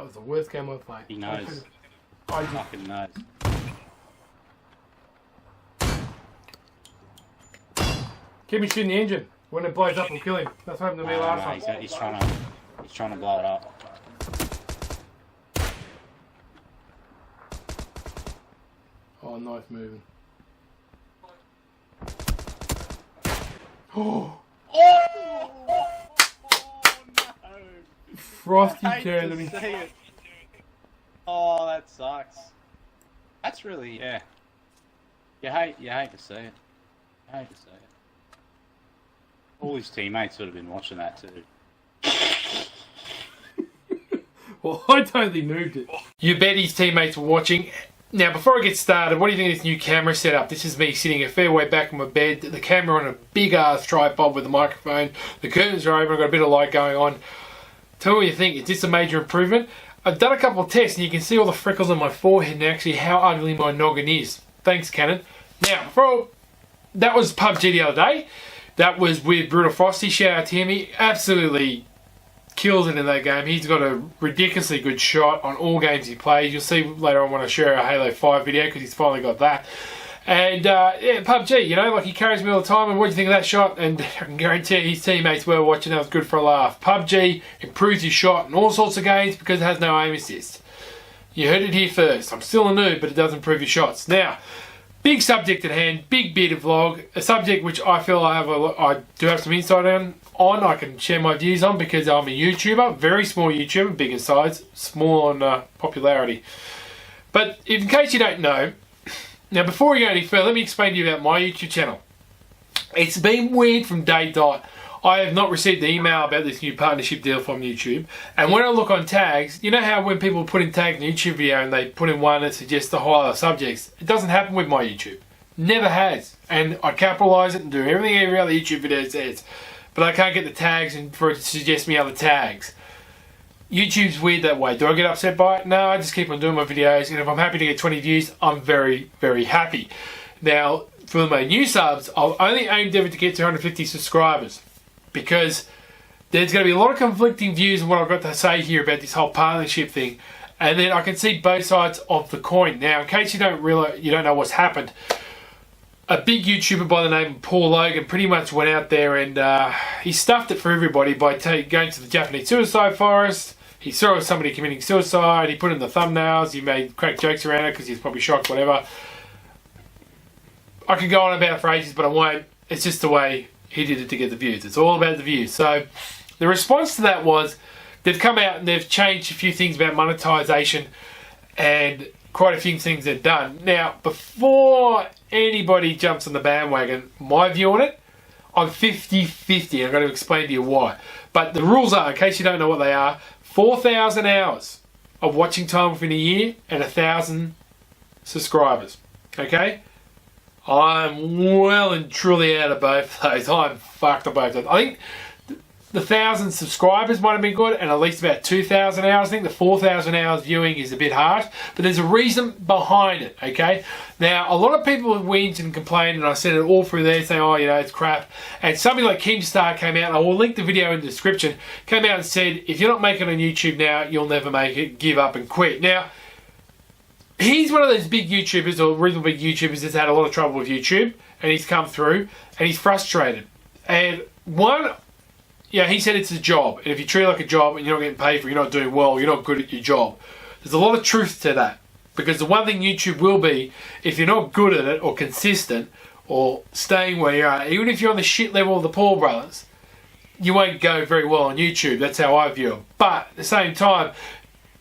That was the worst game I've played. He knows. I Fucking knows. Keep me shooting the engine. When it blows up, we'll kill him. That's what happened to me last time. He's trying to blow it up. Oh, nice moving. Oh! Oh! No! Frosty I hate turned to me. see it. Oh, that sucks. That's really, yeah. You hate to see it. You hate to see it. All his teammates would have been watching that too. Well, I totally moved it. You bet his teammates were watching. Now, before I get started, what do you think of this new camera setup? This is me sitting a fair way back in my bed. The camera on a big ass tripod with a microphone. The curtains are open. I've got a bit of light going on. Tell me what you think. Is this a major improvement? I've done a couple of tests and you can see all the freckles on my forehead and actually how ugly my noggin is. Thanks, Canon. Now, that was PUBG the other day. That was with Brutal Frosty. Shout out to him. He absolutely kills it in that game. He's got a ridiculously good shot on all games he plays. You'll see later on when I share a Halo 5 video because he's finally got that. And yeah, PUBG, you know, like he carries me all the time. And what do you think of that shot? And I can guarantee his teammates were watching. That was good for a laugh. PUBG improves your shot in all sorts of games because it has no aim assist. You heard it here first. I'm still a noob, but it does improve your shots. Now, big subject at hand, big bearded vlog, a subject which I feel I do have some insight on. I can share my views on because I'm a YouTuber, very small YouTuber, big in size, small on popularity. But in case you don't know, now before we go any further, let me explain to you about my YouTube channel. It's been weird from day dot. I have not received the email about this new partnership deal from YouTube. And when I look on tags, you know how when people put in tags in a YouTube video and they put in one that suggests the highlight subjects, it doesn't happen with my YouTube. Never has. And I capitalise it and do everything every other YouTube video says. But I can't get the tags and for it to suggest me other tags. YouTube's weird that way. Do I get upset by it? No, I just keep on doing my videos. And if I'm happy to get 20 views, I'm very, very happy. Now, for my new subs, I'll only aim to get to 150 subscribers. Because there's going to be a lot of conflicting views on what I've got to say here about this whole partnership thing. And then I can see both sides of the coin. Now, in case you don't know what's happened, a big YouTuber by the name of Paul Logan pretty much went out there and he stuffed it for everybody by going to the Japanese suicide forest. He saw somebody committing suicide. He put in the thumbnails. He made crack jokes around it because he's probably shocked, whatever. I could go on about it for ages, but I won't. It's just the way he did it to get the views. It's all about the views. So the response to that was they've come out and they've changed a few things about monetization and quite a few things they've done. Now, before anybody jumps on the bandwagon, my view on it, I'm 50-50. I'm going to explain to you why. But the rules are, in case you don't know what they are, 4,000 hours of watching time within a year and 1,000 subscribers. Okay? I'm well and truly out of both of those. I'm fucked on both of those. I think the 1,000 subscribers might have been good and at least about 2,000 hours. I think the 4,000 hours viewing is a bit harsh, but there's a reason behind it, okay? Now, a lot of people have whined and complained, and I said it all through there saying, oh, you know, it's crap. And somebody like Keemstar came out, and I will link the video in the description, came out and said, if you're not making it on YouTube now, you'll never make it, give up and quit. Now, he's one of those big YouTubers, or reasonably big YouTubers that's had a lot of trouble with YouTube, and he's come through, and he's frustrated. And yeah, he said it's a job, and if you treat it like a job and you're not getting paid for it, you're not doing well, you're not good at your job. There's a lot of truth to that, because the one thing YouTube will be, if you're not good at it, or consistent, or staying where you are, even if you're on the shit level of the Paul brothers, you won't go very well on YouTube. That's how I view it. But at the same time,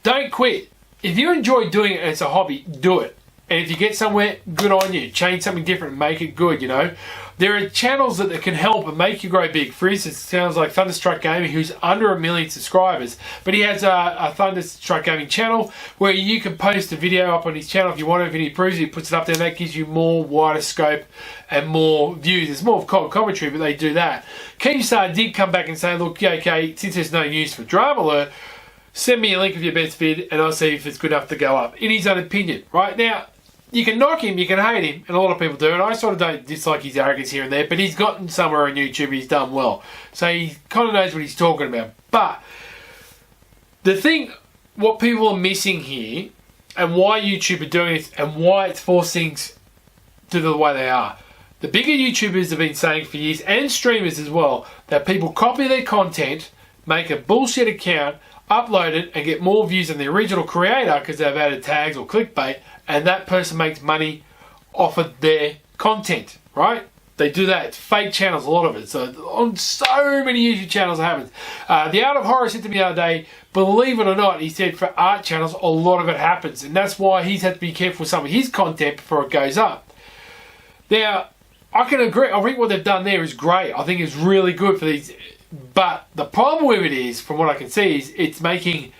don't quit. If you enjoy doing it and it's a hobby, do it. And if you get somewhere, good on you. Change something different and make it good, you know. There are channels that can help and make you grow big. For instance, it sounds like Thunderstruck Gaming, who's under 1 million subscribers. But he has a Thunderstruck Gaming channel where you can post a video up on his channel if you want to. If he approves it, he puts it up there, and that gives you more wider scope and more views. It's more of cold commentary, but they do that. Keemstar did come back and say, look, yeah, okay, since there's no news for Drama Alert, send me a link of your best vid and I'll see if it's good enough to go up. In his own opinion, right? Now, you can knock him, you can hate him, and a lot of people do, and I sort of don't dislike his arrogance here and there, but he's gotten somewhere on YouTube, he's done well. So he kind of knows what he's talking about. But the thing what people are missing here, and why YouTube are doing this, and why it's forced things to the way they are. The bigger YouTubers have been saying for years, and streamers as well, that people copy their content, make a bullshit account, upload it, and get more views than the original creator because they've added tags or clickbait, and that person makes money off of their content, right? They do that. It's fake channels, a lot of it. So on so many YouTube channels it happens. The Art of Horror said to me the other day, believe it or not, he said for art channels, a lot of it happens. And that's why he's had to be careful with some of his content before it goes up. Now, I can agree. I think what they've done there is great. I think it's really good for these. But the problem with it is, from what I can see, is it's making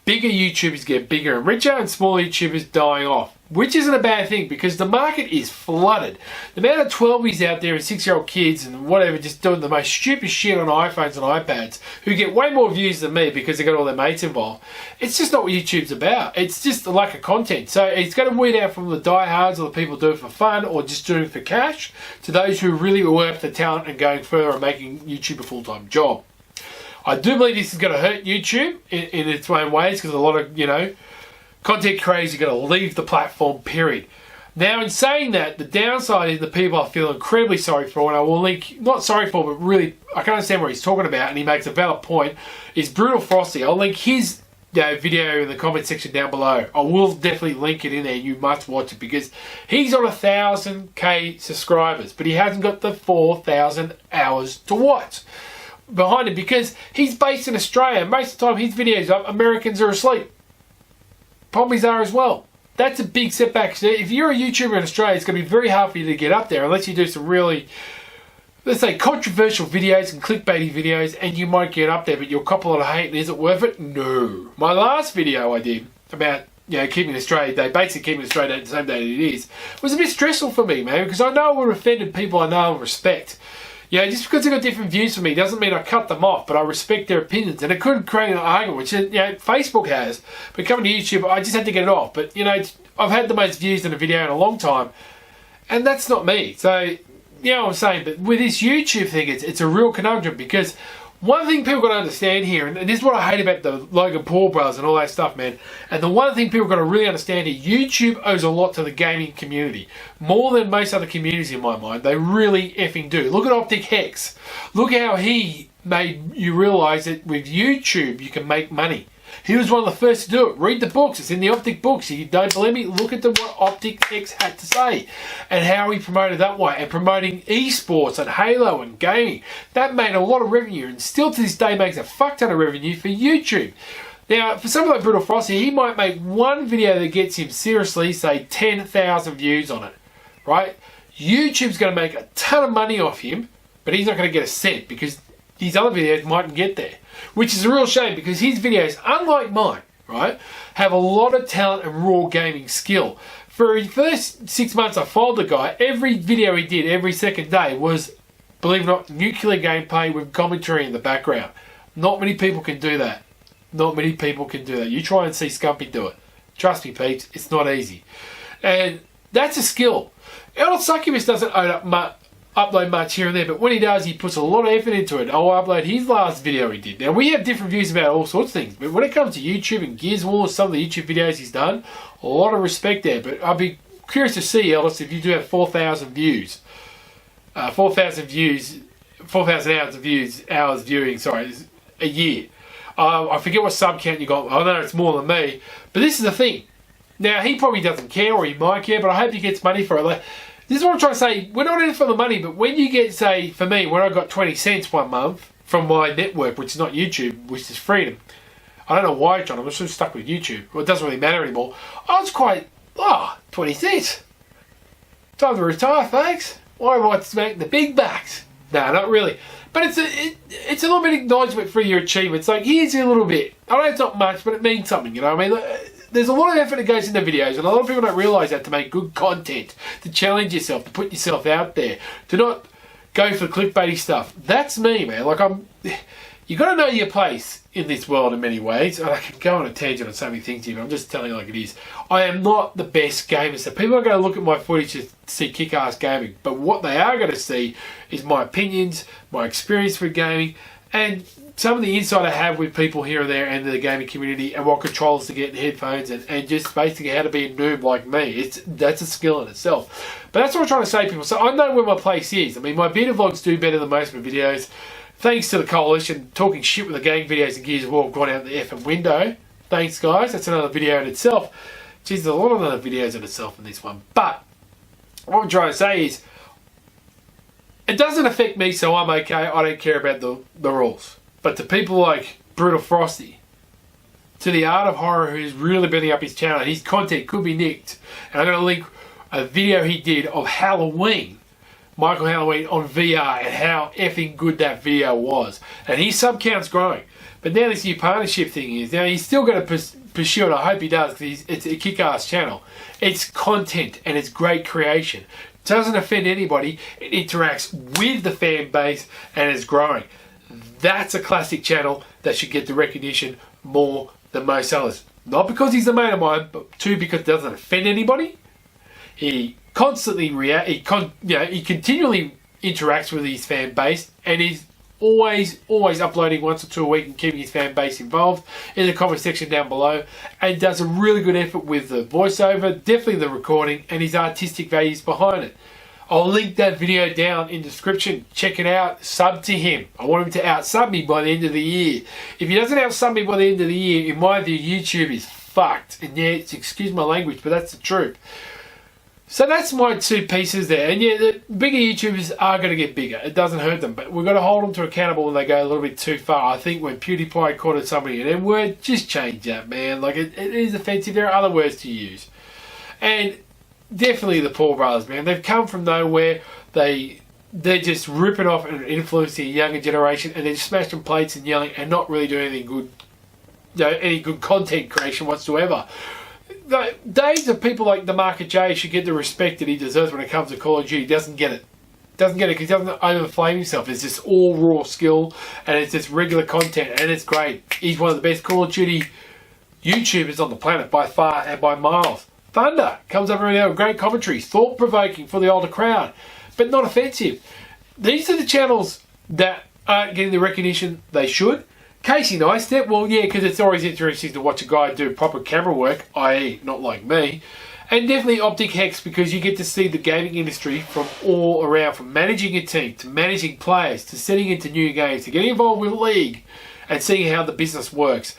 bigger YouTubers get bigger and richer and smaller YouTubers dying off. Which isn't a bad thing because the market is flooded. The amount of 12s out there and 6-year-old kids and whatever just doing the most stupid shit on iPhones and iPads who get way more views than me because they got all their mates involved. It's just not what YouTube's about. It's just a lack of content. So it's going to weed out from the diehards or the people do it for fun or just doing it for cash to those who really work the talent and going further and making YouTube a full-time job. I do believe this is going to hurt YouTube in its own ways because a lot of, content creators are going to leave the platform, period. Now, in saying that, the downside is the people I feel incredibly sorry for, and I will link, not sorry for, but really, I can understand what he's talking about, and he makes a valid point, is Brutal Frosty. I'll link his video in the comment section down below. I will definitely link it in there. You must watch it because he's on 1,000k subscribers, but he hasn't got the 4,000 hours to watch behind him because he's based in Australia. Most of the time his videos up, Americans are asleep. Pommies are as well. That's a big setback. So if you're a YouTuber in Australia, it's going to be very hard for you to get up there unless you do some really, let's say, controversial videos and clickbaity videos, and you might get up there, but you'll cop a lot of hate. And is it worth it? No. My last video I did about keeping Australia Day, basically keeping Australia Day the same day that it is, was a bit stressful for me, man, because I know I would have offended people I know and respect. Just because they've got different views from me doesn't mean I cut them off, but I respect their opinions. And it could create an argument, which Facebook has. But coming to YouTube, I just had to get it off. But, I've had the most views in a video in a long time. And that's not me. So, you know what I'm saying? But with this YouTube thing, it's a real conundrum because one thing people got to understand here, and this is what I hate about the Logan Paul brothers and all that stuff, man. And the one thing people got to really understand here, YouTube owes a lot to the gaming community. More than most other communities in my mind. They really effing do. Look at Optic Hex. Look how he made you realise that with YouTube you can make money. He was one of the first to do it. Read the books. It's in the Optic books. If you don't believe me, look at what Optic Hex had to say and how he promoted that way and promoting esports and Halo and gaming. That made a lot of revenue and still to this day makes a fuck ton of revenue for YouTube. Now, for someone like Brutal Frosty, he might make one video that gets him seriously, say, 10,000 views on it, right? YouTube's going to make a ton of money off him, but he's not going to get a cent because his other videos mightn't get there. Which is a real shame because his videos, unlike mine, right, have a lot of talent and raw gaming skill. For the first 6 months I followed the guy, every video he did every second day was, believe it or not, nuclear gameplay with commentary in the background. Not many people can do that. Not many people can do that. You try and see Scumpy do it. Trust me, peeps, it's not easy. And that's a skill. El Succubus doesn't upload much here and there, but when he does, he puts a lot of effort into it. I'll upload his last video he did. Now, we have different views about all sorts of things, but when it comes to YouTube and Gears Wars, some of the YouTube videos he's done, a lot of respect there. But I'd be curious to see, Ellis, if you do have 4,000 views. 4,000 hours viewing, a year. I forget what sub count you got. I know it's more than me, but this is the thing. Now, he probably doesn't care, or he might care, but I hope he gets money for it. This is what I'm trying to say. We're not in it for the money, but when you get, say, for me, when I got 20 cents one month from my network, which is not YouTube, which is Freedom. I don't know why, John. I'm just stuck with YouTube. Well, it doesn't really matter anymore. I was quite, 20 cents. Time to retire, folks. Why am I making the big bucks? No, not really. But it's a little bit of acknowledgement for your achievements. Like, here's a little bit. I know it's not much, but it means something, you know what I mean? There's a lot of effort that goes into videos, and a lot of people don't realise that to make good content, to challenge yourself, to put yourself out there, to not go for clickbaity stuff. That's me, man. You got to know your place in this world in many ways. And I can go on a tangent on so many things here, but I'm just telling you like it is. I am not the best gamer, so people are going to look at my footage to see kick-ass gaming, but what they are going to see is my opinions, my experience with gaming, and some of the insight I have with people here and there and the gaming community and what controls to get in headphones and just basically how to be a noob like me. That's a skill in itself. But that's what I'm trying to say to people. So I know where my place is. I mean, my beta vlogs do better than most of my videos. Thanks to the coalition, talking shit with the gang videos and Gears of War have gone out the effing window. Thanks, guys. That's another video in itself. Geez, there's a lot of other videos in itself in this one. But what I'm trying to say is, it doesn't affect me, so I'm okay. I don't care about the rules. But to people like Brutal Frosty, to the Art of Horror, who's really building up his channel, his content could be nicked. And I'm going to link a video he did of Halloween, Michael Halloween on VR, and how effing good that video was. And his sub count's growing. But now this new partnership thing is, now he's still going to pursue it. I hope he does, because it's a kick-ass channel. It's content and it's great creation. It doesn't offend anybody. It interacts with the fan base and is growing. That's a classic channel that should get the recognition more than most others. Not because he's a mate of mine, but two, because it doesn't offend anybody. He constantly he continually interacts with his fan base, and he's always uploading once or two a week and keeping his fan base involved in the comment section down below, and does a really good effort with the voiceover, definitely the recording, and his artistic values behind it. I'll link that video down in the description. Check it out. Sub to him. I want him to out-sub me by the end of the year. If he doesn't out-sub me by the end of the year, in my view, YouTube is fucked. And yeah, excuse my language, but that's the truth. So that's my two pieces there. And yeah, the bigger YouTubers are going to get bigger. It doesn't hurt them. But we've got to hold them to accountable when they go a little bit too far. I think when PewDiePie called it somebody an N-word, just change that, man. Like, it is offensive. There are other words to use. And definitely the Paul brothers, man. They've come from nowhere. They're just ripping off and influencing a younger generation, and they're just smashing plates and yelling and not really doing anything good, any good content creation whatsoever. The days of people like the Market J should get the respect that he deserves when it comes to Call of Duty. He doesn't get it. Doesn't get it because he doesn't overflame himself. It's just all raw skill, and it's just regular content, and it's great. He's one of the best Call of Duty YouTubers on the planet by far and by miles. Thunder comes up every now with great commentaries, thought-provoking for the older crowd, but not offensive. These are the channels that aren't getting the recognition they should. Casey Neistat, well, yeah, because it's always interesting to watch a guy do proper camera work, i.e. not like me. And definitely Optic Hex, because you get to see the gaming industry from all around, from managing a team, to managing players, to setting into new games, to getting involved with League, and seeing how the business works.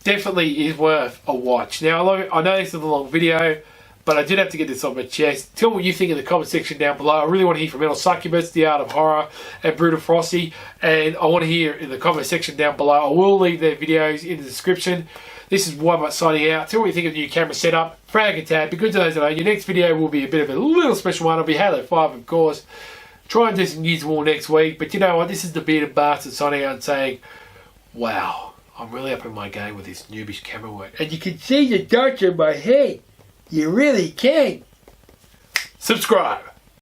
Definitely is worth a watch. Now, I know this is a long video, but I did have to get this off my chest. Tell me what you think in the comment section down below. I really want to hear from Metal Succubus, The Art of Horror, and Brutal Frosty. And I want to hear in the comment section down below. I will leave their videos in the description. This is Wybot signing out. Tell me what you think of the new camera setup. Frag and tab. Be good to those that know. Your next video will be a bit of a little special one. It'll be Halo 5, of course. Try and do some Gears of War next week. But you know what? This is the Bearded Bastard signing out and saying, wow. I'm really up in my game with this noobish camera work. And you can see the dots in my head. You really can. Subscribe.